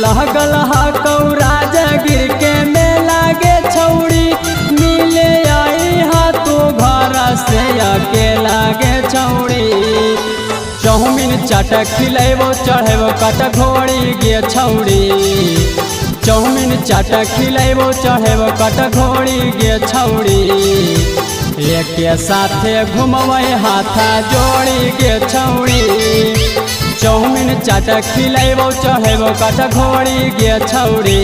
लगल कौरा जगिर के मेला गे छौड़ी मिले आई हा तू घर से अकेला गे छौड़ी। चाउमीन चाट खिलेबो चढ़ेबो कट घोड़ी गे छौड़ी। चाउमीन चाट खिलेबो चढ़ेबो कट घोड़ी गे छौड़ी। एक साथे घुमबै हाथा जोड़ी गे छौड़ी। चाउमीन चाट खिलेबो चढ़ेबो कट घोड़ी गे छौड़ी।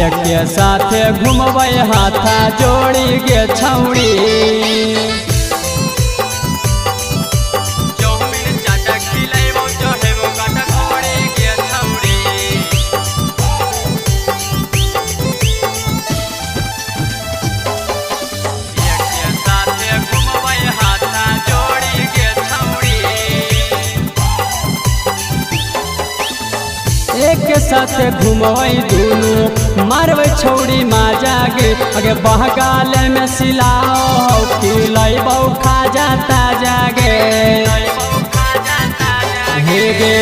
एक साथे घुमबै हाथा जोड़ी गे छौड़ी। एक साथ घुमबै दुनू मारबै छौड़ी माजा गे। अगे बहगाल में सिलाओ खिलैबौ खाजा ताजा गे। हे गे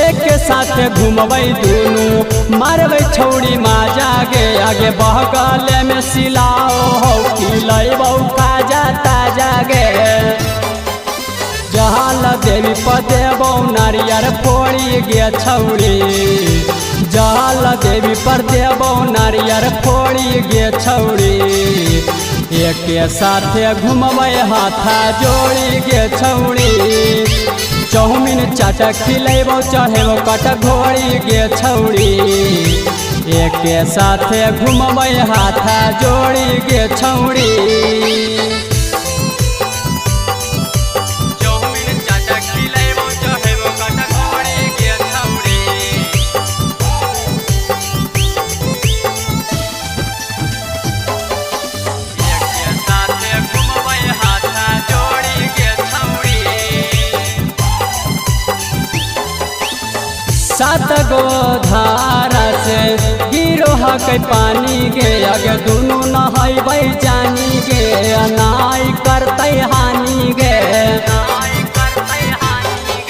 एक साथ घुमबै दुनू मारबै छौड़ी माजा गे। आगे बहगाल में सिलाओ खिलैबौ खाजा ताजा गे। जहाल देवी पदेबो नारियर फोड़ी गे छौड़ी। जहाल देवी पर देबो नारियर फोड़ी गे छौड़ी। एक साथे घुमबै हाथा जोड़ी गे छौड़ी। चाउमीन चाट खिलेबो चढ़ेबो कट घोड़ी गे छौड़ी। एक साथे घुमबै हाथा जोड़ी गे छौड़ी। सात गो धारा से गिरो हकै पानी गे। अगे दुनू नहैबै जानी गे नाई करतै हानि गे।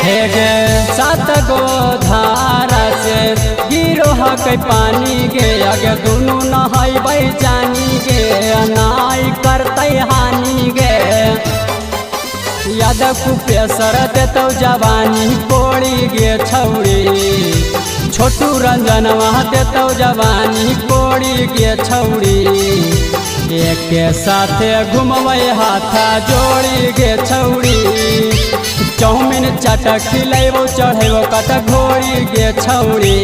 हे गे सात गो धारा से गिरो हकै पानी गे। अगे दुनू नहैबै जानी गे नाई करतै हानि गे। याद कुपेसर देतौ जवानी कोड़ी गे छौड़ी। छोटू रंजन वहाँ देतौ जवानी कोड़ी गे छौड़ी। एक साथे घुमबै हाथा जोड़ी गे छौड़ी। चाउमीन चाट खिलेबो चढ़ेबो कट घोड़ी गे छौड़ी।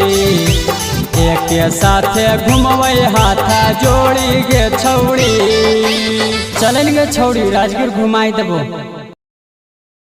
एक साथे घुमबै हाथा जोड़ी गे छौड़ी। चलन गे छौड़ी राजगीर घुमाई देबो।